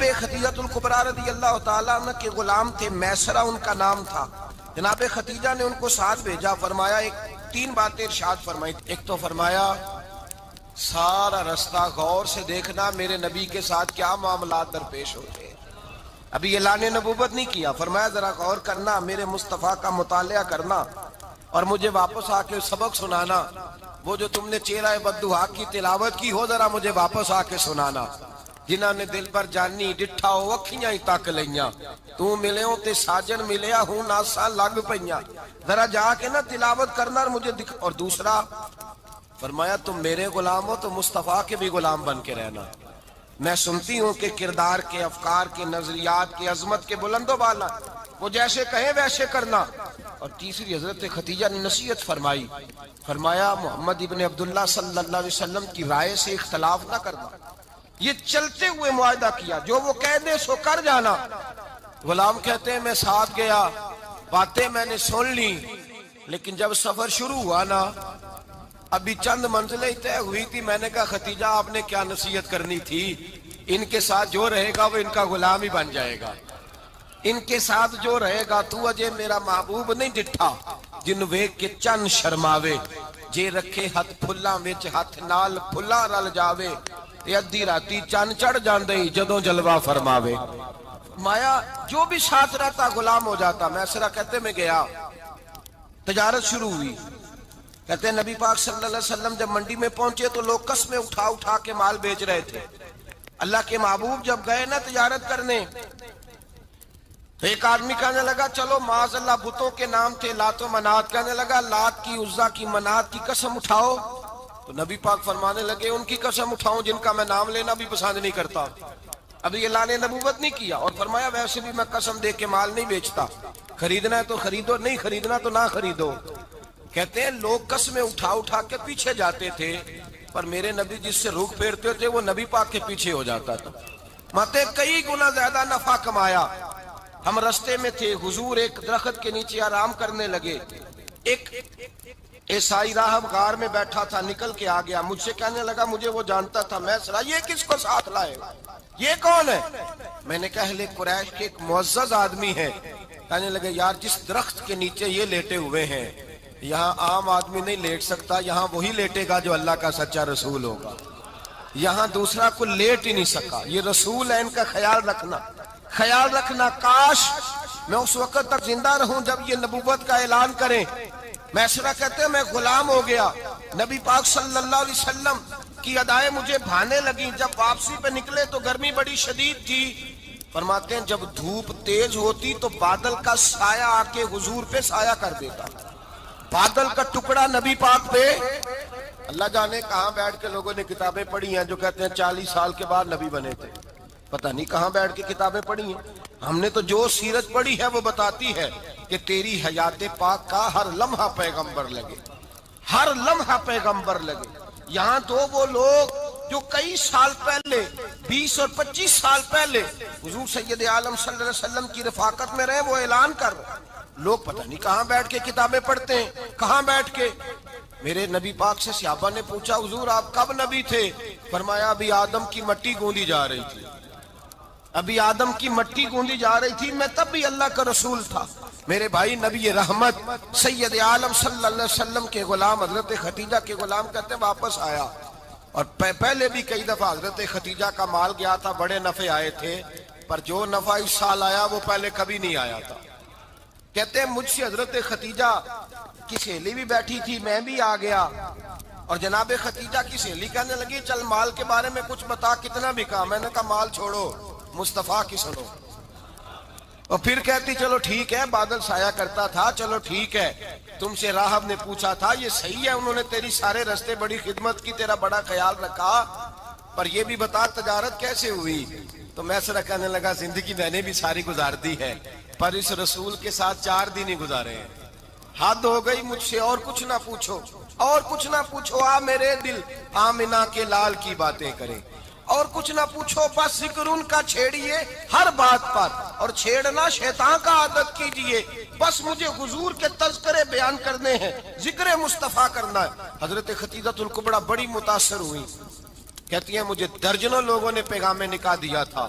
جناب خدیجہ الکبریٰ رضی اللہ تعالیٰ عنہ کے غلام تھے، میسرہ ان کا نام تھا۔ جناب خدیجہ نے ان کو ساتھ بھیجا، فرمایا تین باتیں ارشاد فرمائی۔ ایک تو فرمایا سارا رستہ غور سے دیکھنا میرے نبی کے ساتھ کیا معاملات درپیش ہوتے ہیں۔ ابھی اعلان نبوت نہیں کیا، فرمایا ذرا غور کرنا، میرے مصطفیٰ کا مطالعہ کرنا اور مجھے واپس آ کے سبق سنانا۔ وہ جو تم نے چہرہ بددعا کی تلاوت کی ہو، ذرا مجھے واپس آ کے سنانا۔ جنہاں نے دل پر جانی ڈٹھا ہو اکھیاں ہی تک لیاں، تو ملے ہوں تے ساجن ملیا ہوں ناسا لگ پئیاں، ذرا جا کے نا تلاوت کرنا اور مجھے دکھ۔ اور دوسرا فرمایا تم میرے غلام ہو تو مصطفیٰ کے بھی غلام بن کے رہنا۔ میں سنتی ہوں کہ کردار کے، افکار کے، نظریات کے، عظمت کے بلند و بالا، وہ جیسے کہیں ویسے کرنا۔ اور تیسری حضرت خدیجہ نے نصیحت فرمائی، فرمایا محمد ابن عبداللہ صلی اللہ علیہ وسلم کی رائے سے اختلاف نہ کرنا۔ یہ چلتے ہوئے معاہدہ کیا، جو وہ کہہ دے سو کر جانا۔ غلام کہتے ہیں میں ساتھ گیا، باتیں میں نے سن لی، لیکن جب سفر شروع ہوا نا، ابھی چند منزلیں طے ہوئی تھی، میں نے کہا خدیجہ آپ نے کیا نصیحت کرنی تھی، ان کے ساتھ جو رہے گا وہ ان کا غلام ہی بن جائے گا، ان کے ساتھ جو رہے گا۔ تو اجے میرا محبوب نہیں ڈٹھا جن ویکھ کے چن شرماوے، جے رکھے ہاتھ پھلاں وچ ہاتھ نال پھلاں رل جاوے، تے ادھی راتی چن چڑھ جاندے جدوں جلوہ فرماوے۔ مایا جو بھی ساتھ رہتا غلام ہو جاتا۔ میسرہ کہتے میں گیا، تجارت شروع ہوئی۔ کہتے ہیں نبی پاک صلی اللہ علیہ وسلم جب منڈی میں پہنچے تو لوگ قسمیں اٹھا اٹھا کے مال بیچ رہے تھے۔ اللہ کے محبوب جب گئے نا تجارت کرنے تو ایک آدمی کہنے لگا چلو معاذ اللہ بتوں کے نام تھے لات و منات، کہنے لگا لات کی، عزا کی، منات کی قسم اٹھاؤ۔ تو نبی پاک فرمانے لگے ان کی قسم اٹھاؤں جن کا میں نام لینا بھی پسند نہیں کرتا۔ ابھی اعلان نبوت نہیں کیا، اور فرمایا ویسے بھی میں قسم دے کے مال نہیں بیچتا، خریدنا ہے تو خریدو، نہیں خریدنا تو نہ خریدو۔ کہتے ہیں لوگ قسمیں اٹھا اٹھا کے پیچھے جاتے تھے، پر میرے نبی جس سے رخ پھیرتے تھے وہ نبی پاک کے پیچھے ہو جاتا تھا۔ ماتے کئی گنا زیادہ نفع کمایا۔ ہم رستے میں تھے، حضور ایک درخت کے نیچے آرام کرنے لگے، ایک عیسائی راہب غار میں بیٹھا تھا، نکل کے آ گیا، مجھ سے کہنے لگا مجھے وہ جانتا تھا۔ میں سنا یہ کس کو ساتھ لائے، یہ کون ہے؟ میں نے کہا اہل قریش کے ایک معزز آدمی ہے۔ کہنے لگے یار جس درخت کے نیچے یہ لیٹے ہوئے ہیں یہاں عام آدمی نہیں لیٹ سکتا، یہاں وہی لیٹے گا جو اللہ کا سچا رسول ہوگا، یہاں دوسرا کوئی لیٹ ہی نہیں سکا، یہ رسول ہے، ان کا خیال رکھنا، خیال رکھنا۔ کاش میں اس وقت تک زندہ رہوں جب یہ نبوت کا اعلان کریں۔ میسرہ کہتے ہیں میں غلام ہو گیا، نبی پاک صلی اللہ علیہ وسلم کی ادائیں مجھے بھانے لگیں۔ جب واپسی پہ نکلے تو گرمی بڑی شدید تھی، فرماتے ہیں جب دھوپ تیز ہوتی تو بادل کا سایہ آ کے حضور پہ سایہ کر دیتا، بادل کا ٹکڑا نبی پاک پہ۔ اللہ جانے کہاں بیٹھ کے لوگوں نے کتابیں پڑھی ہیں جو کہتے ہیں 40 سال کے بعد نبی بنے تھے، پتہ نہیں کہاں بیٹھ کے کتابیں پڑھی ہیں۔ ہم نے تو جو سیرت پڑھی ہے وہ بتاتی ہے کہ تیری حیات پاک کا ہر لمحہ پیغمبر لگے، ہر لمحہ پیغمبر لگے۔ یہاں تو وہ لوگ جو کئی سال پہلے 20 اور 25 سال پہلے حضور سید عالم صلی اللہ علیہ وسلم کی رفاقت میں رہے، وہ اعلان کر رہے، لوگ پتہ نہیں کہاں بیٹھ کے کتابیں پڑھتے ہیں، کہاں بیٹھ کے۔ میرے نبی پاک سے صحابہ نے پوچھا حضور آپ کب نبی تھے؟ فرمایا ابھی آدم کی مٹی گوندی جا رہی تھی، ابھی آدم کی مٹی گوندی جا رہی تھی، میں تب بھی اللہ کا رسول تھا۔ میرے بھائی نبی رحمت سید عالم صلی اللہ علیہ وسلم کے غلام حضرت خدیجہ کے غلام کہتے واپس آیا، اور پہلے بھی کئی دفعہ حضرت خدیجہ کا مال گیا تھا، بڑے نفع آئے تھے، پر جو نفع اس سال آیا وہ پہلے کبھی نہیں آیا تھا۔ کہتے ہیں مجھ سے حضرت خدیجہ کی سہیلی بھی بیٹھی تھی، میں بھی آ گیا، اور جناب خدیجہ کی سہیلی کہنے لگی چل مال کے بارے میں کچھ بتا، کتنا بکا؟ میں نے کہا مال چھوڑو، مصطفیٰ کی سنو۔ اور پھر کہتی چلو ٹھیک ہے، بادل سایہ کرتا تھا، چلو ٹھیک ہے، تم سے راہب نے پوچھا تھا یہ صحیح ہے، انہوں نے تیری سارے رستے بڑی خدمت کی، تیرا بڑا خیال رکھا، پر یہ بھی بتا تجارت کیسے ہوئی؟ تو میسرہ کہنے لگا زندگی میں نے بھی ساری گزار دی ہے، پر اس رسول کے ساتھ 4 دن ہی گزارے ہیں، حد ہو گئی مجھ سے، اور کچھ نہ پوچھو، اور کچھ نہ پوچھو، آ میرے دل آمنہ کے لال کی باتیں کریں، اور کچھ نہ پوچھو، بس ذکر ان کا چھیڑیے ہر بات پر، اور چھیڑنا شیطان کا عادت کیجئے، بس مجھے حضور کے تذکرے بیان کرنے ہیں، ذکر مصطفیٰ کرنا ہے۔ حضرت خدیجہ الکبریٰ بڑی متاثر ہوئی، کہتی ہیں مجھے درجنوں لوگوں نے پیغام نکاح دیا تھا،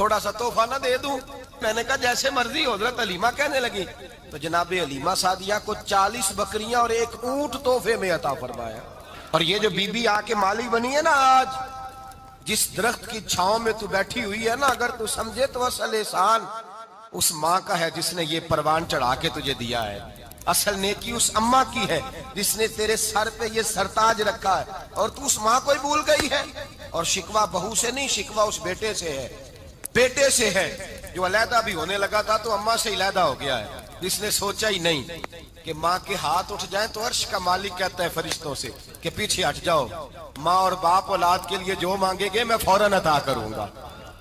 تھوڑا سا تحفہ نہ دے دوں؟ میں نے کہا جیسے مرضی ہو۔ حضرت حلیمہ کہنے لگی تو جناب حلیمہ سعدیہ کو 40 بکریاں اور 1 اونٹ تحفے میں عطا فرمایا۔ اور یہ جو بی بی آ کے مالی بنی ہے نا آج، جس درخت کی چھاؤں میں تو بیٹھی ہوئی ہے نا، اگر تو سمجھے تو اصل احسان اس ماں کا ہے جس نے یہ پروان چڑھا کے تجھے دیا ہے۔ اصل نیکی اس اماں کی ہے جس نے تیرے سر پہ یہ سرتاج رکھا ہے، اور تو اس ماں کو ہی بھول گئی ہے۔ اور شکوہ بہو سے نہیں، شکوہ اس بیٹے سے ہے، بیٹے سے ہے جو علیحدہ بھی ہونے لگا تھا تو اماں سے علیحدہ ہو گیا ہے، جس نے سوچا ہی نہیں کہ ماں کے ہاتھ اٹھ جائیں تو عرش کا مالک کہتا ہے فرشتوں سے کہ پیچھے ہٹ جاؤ، ماں اور باپ اولاد کے لیے جو مانگے گے میں فوراً عطا کروں گا،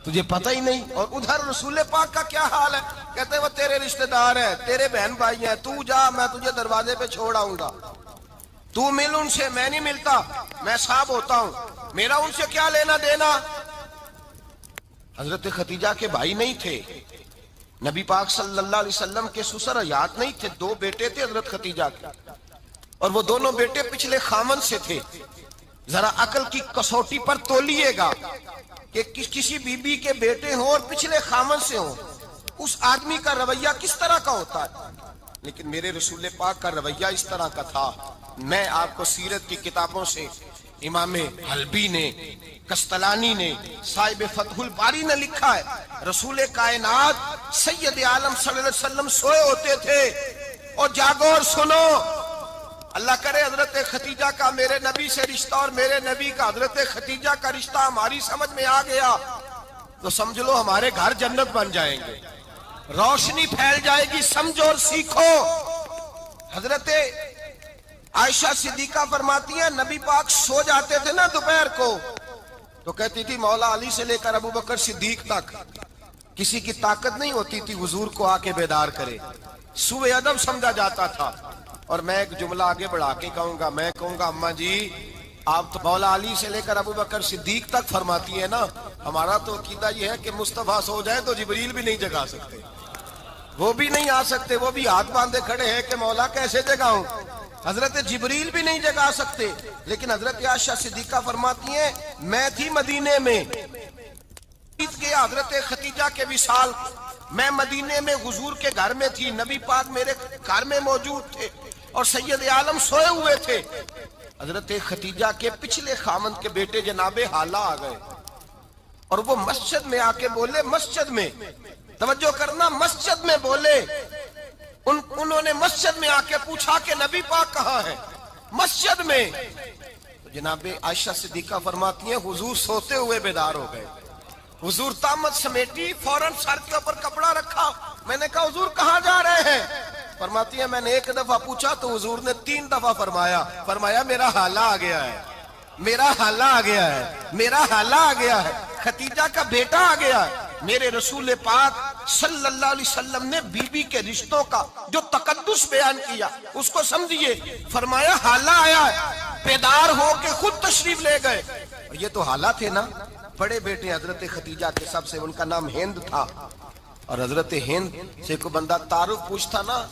تجھے پتہ ہی نہیں۔ اور ادھر رسول پاک کا کیا حال ہے؟ کہتے ہیں وہ تیرے رشتہ دار ہیں، تیرے بہن بھائی ہیں، تو جا، میں تجھے دروازے پہ چھوڑ آؤں گا، تو مل ان سے، میں نہیں ملتا، میں صاحب ہوتا ہوں، میرا ان سے کیا لینا دینا۔ حضرت خدیجہ کے بھائی نہیں تھے، نبی پاک صلی اللہ علیہ وسلم کے سسر حیات نہیں تھے، 2 بیٹے تھے حضرت خدیجہ کے، اور وہ دونوں بیٹے پچھلے خامن سے تھے۔ ذرا عقل کی کسوٹی پر تولیے گا کہ کسی بی بی کے بیٹے ہوں اور پچھلے خامن سے ہوں، اس آدمی کا رویہ کس طرح کا ہوتا ہے۔ لیکن میرے رسول پاک کا رویہ اس طرح کا تھا۔ میں آپ کو سیرت کی کتابوں سے امام حلبی نے، کستلانی نے، صاحب فتح الباری نے لکھا ہے، رسول کائنات سید عالم صلی اللہ علیہ وسلم سوئے ہوتے تھے اور جاگو اور سنو، اللہ کرے حضرت خدیجہ کا میرے نبی سے رشتہ اور میرے نبی کا حضرت خدیجہ کا رشتہ ہماری سمجھ میں آ گیا تو سمجھ لو ہمارے گھر جنت بن جائیں گے، روشنی پھیل جائے گی، سمجھو اور سیکھو۔ حضرت عائشہ صدیقہ فرماتی ہیں نبی پاک سو جاتے تھے نا دوپہر کو تو کہتی تھی مولا علی سے لے کر ابو بکر صدیق تک کسی کی طاقت نہیں ہوتی تھی حضور کو آ کے بیدار کرے، سوء ادب سمجھا جاتا تھا۔ اور میں ایک جملہ آگے بڑھا کے کہوں گا، میں کہوں گا اماں جی آپ تو مولا علی سے لے کر ابو بکر صدیق تک فرماتی ہے نا، ہمارا تو عقیدہ یہ ہے کہ مصطفیٰ سو جائے تو جبریل بھی نہیں جگا سکتے، وہ بھی نہیں آ سکتے، وہ بھی ہاتھ باندھے کھڑے ہیں کہ مولا کیسے جگاؤں، حضرت جبریل بھی نہیں جگا سکتے۔ لیکن حضرت عائشہ صدیقہ فرماتی ہیں میں تھی مدینے میں، حضرت خدیجہ کے وصال، میں مدینے میں حضور کے گھر میں تھی، نبی پاک میرے گھر میں موجود تھے اور سید عالم سوئے ہوئے تھے۔ حضرت خدیجہ کے پچھلے خامند کے بیٹے جناب حالہ آ گئے اور وہ مسجد میں آ کے بولے، مسجد میں توجہ کرنا، مسجد میں بولے، انہوں نے مسجد میں آ کے پوچھا کہ نبی پاک کہاں ہے، مسجد میں۔ جناب عائشہ صدیقہ فرماتی ہیں حضور سوتے ہوئے بیدار ہو گئے، حضور طامت سمیٹی، فوراً سر کے اوپر کپڑا رکھا، میں نے کہا حضور کہاں جا رہے ہیں؟ فرماتی ہے میں نے 1 دفعہ پوچھا تو حضور نے 3 دفعہ فرمایا میرا حالہ آ گیا ہے، میرا حالہ آ گیا ہے، میرا حالہ آ گیا ہے، خدیجہ کا بیٹا آ گیا ہے۔ میرے رسول پاک صلی اللہ علیہ وسلم نے بی بی کے رشتوں کا جو تقدس بیان کیا اس کو سمجھیے، فرمایا حالہ آیا ہے، بیدار ہو کے خود تشریف لے گئے۔ اور یہ تو حالہ تھے نا، بڑے بیٹے حضرت خدیجہ کے سب سے، ان کا نام ہند تھا، اور حضرت ہند سے کوئی بندہ تعارف پوچھتا نا،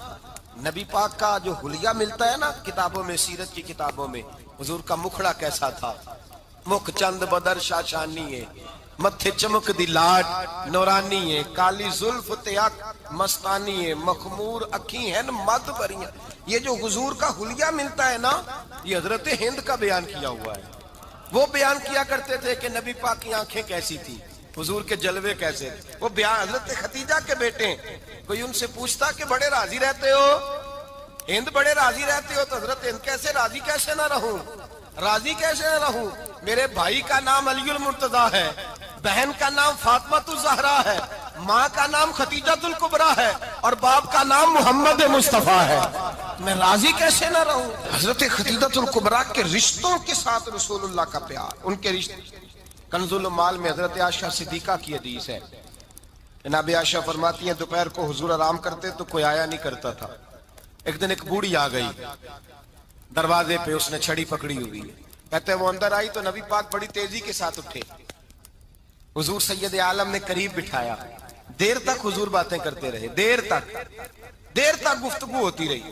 نبی پاک کا جو حلیہ ملتا ہے نا کتابوں میں، سیرت کی کتابوں میں، حضور کا مکھڑا کیسا تھا، مکھ چند بدر شاشانی ہے، متھے چمک دی لاٹ نورانی ہے، کالی زلف تیاک مستانی ہے، مخمور اکھی ہیں مد بریاں۔ یہ جو حضور کا حلیہ ملتا ہے نا یہ حضرت ہند کا بیان کیا ہوا ہے۔ وہ بیان کیا کرتے تھے کہ نبی پاک کی آنکھیں کیسی تھی، حضور کے جلوے کیسے تھے، وہ بیان حضرت خدیجہ کے بیٹے ہیں۔ کوئی ان سے پوچھتا کہ بڑے راضی رہتے ہو ہند، بڑے راضی رہتے ہو، تو حضرت ہند کیسے راضی کیسے نہ رہوں، راضی کیسے نہ رہوں، میرے بھائی کا نام علی المرتضیٰ ہے، بہن کا نام فاطمہ الزہرا ہے، ماں کا نام خدیجہ الکبریٰ ہے اور باپ کا نام محمد مصطفیٰ ہے، میں راضی کیسے نہ رہوں۔ حضرت خدیجہ الکبریٰ کے رشتوں کے ساتھ رسول اللہ کا پیار، ان کے رشتے۔ کنز المال میں حضرت عائشہ صدیقہ کی حدیث ہے، جناب عائشہ فرماتی ہیں دوپہر کو حضور آرام کرتے تو کوئی آیا نہیں کرتا تھا، ایک دن ایک بوڑھی آ گئی دروازے پہ، اس نے چھڑی پکڑی ہوئی ہے، کہتے ہیں وہ اندر آئی تو نبی پاک بڑی تیزی کے ساتھ اٹھے، حضور سید عالم نے قریب بٹھایا، دیر تک حضور باتیں کرتے رہے، دیر تک گفتگو ہوتی رہی۔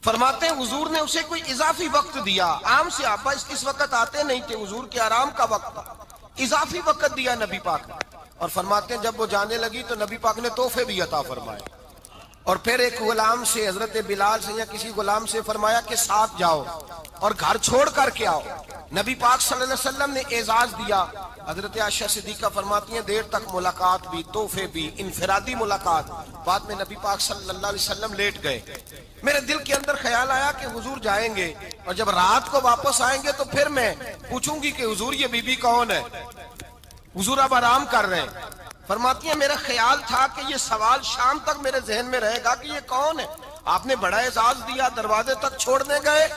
فرماتے ہیں حضور نے اسے کوئی اضافی وقت دیا، عام صحابہ اس وقت آتے نہیں تھے، حضور کے آرام کا وقت تھا، اضافی وقت دیا نبی پاک نے۔ اور فرماتے ہیں جب وہ جانے لگی تو نبی پاک نے تحفے بھی عطا فرمائے، اور پھر ایک غلام سے، حضرت بلال سے یا کسی غلام سے فرمایا کہ ساتھ جاؤ اور گھر چھوڑ کر کے آؤ۔ نبی پاک صلی اللہ علیہ وسلم نے اعزاز دیا۔ حضرت عائشہ صدیقہ فرماتی ہیں دیر تک ملاقات بھی، تحفے بھی، انفرادی ملاقات۔ بعد میں نبی پاک صلی اللہ علیہ وسلم لیٹ گئے۔ میرے دل کے اندر خیال آیا کہ حضور جائیں گے اور جب رات کو واپس آئیں گے تو پھر میں پوچھوں گی کہ حضور یہ بی بی کون ہے، حضور اب آرام کر رہے ہیں۔ فرماتی ہیں میرا خیال تھا کہ یہ سوال شام تک میرے ذہن میں رہے گا کہ یہ کون ہے، آپ نے بڑا اعزاز دیا، دروازے تک چھوڑنے گئے۔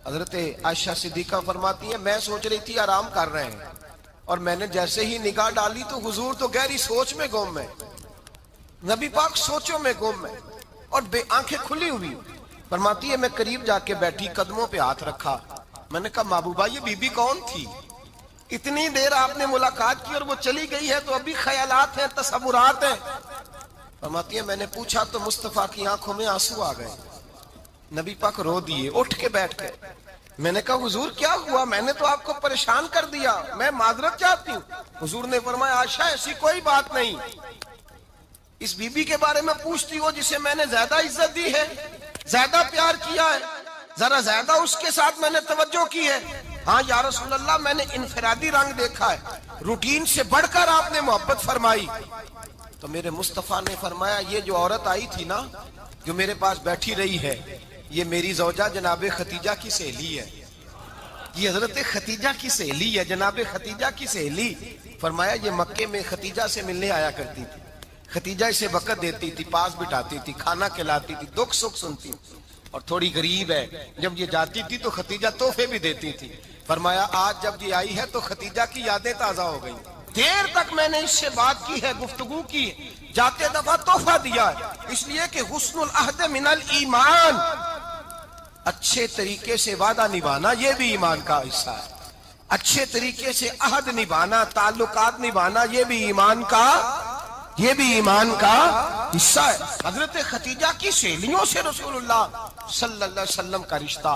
حضرت عائشہ صدیقہ فرماتی ہیں میں سوچ رہی تھی آرام کر رہے ہیں، اور میں نے جیسے ہی نگاہ ڈالی تو حضور تو گہری سوچ میں گم ہے، نبی پاک سوچوں میں گم ہے اور بے آنکھیں کھلی ہوئی۔ فرماتی ہے میں قریب جا کے بیٹھی، قدموں پہ ہاتھ رکھا، میں نے کہا محبوبہ یہ بی بی کون تھی؟ اتنی دیر آپ نے ملاقات کی اور وہ چلی گئی ہے تو ابھی خیالات ہیں، تصورات ہیں۔ فرماتی ہے میں نے پوچھا تو مصطفیٰ کی آنکھوں میں آنسو آ گئے، نبی پاک رو دیے، اٹھ کے بیٹھ گئے۔ میں نے کہا حضور کیا ہوا؟ میں نے تو آپ کو پریشان کر دیا، میں معذرت چاہتی ہوں۔ حضور نے فرمایا عائشہ ایسی کوئی بات نہیں، اس بی بی کے بارے میں پوچھتی ہو جسے میں نے زیادہ عزت دی ہے، زیادہ پیار کیا ہے، ذرا زیادہ اس کے ساتھ میں نے توجہ کی ہے۔ ہاں یا رسول اللہ میں نے انفرادی رنگ دیکھا ہے، روٹین سے بڑھ کر آپ نے محبت فرمائی۔ تو میرے مصطفیٰ نے فرمایا یہ جو عورت آئی تھی نا، جو میرے پاس بیٹھی رہی ہے، یہ میری زوجہ جناب ختیجہ کی سہیلی ہے، یہ حضرت ختیجہ کی سہیلی ہے، جناب ختیجہ کی سہیلی۔ فرمایا یہ مکے میں ختیجہ سے ملنے آیا کرتی تھی، ختیجہ اسے وقت دیتی تھی، پاس بٹھاتی تھی، کھانا کھلاتی تھی، دکھ سکھ سنتی تھی، اور تھوڑی غریب ہے، جب یہ جاتی تھی تو ختیجہ تحفے بھی دیتی تھی۔ فرمایا آج جب یہ آئی ہے تو ختیجہ کی یادیں تازہ ہو گئی، دیر تک میں نے اس سے بات کی ہے، گفتگو کی، جاتے دفعہ تحفہ دیا ہے، اس لیے کہ حسن العہد من الایمان، اچھے طریقے سے وعدہ نبھانا یہ بھی ایمان کا حصہ ہے، اچھے طریقے سے عہد نبھانا، تعلقات نبھانا یہ بھی ایمان کا حصہ ہے۔ حضرت ختیجہ کی سہیلیوں سے رسول اللہ صلی اللہ علیہ وسلم کا رشتہ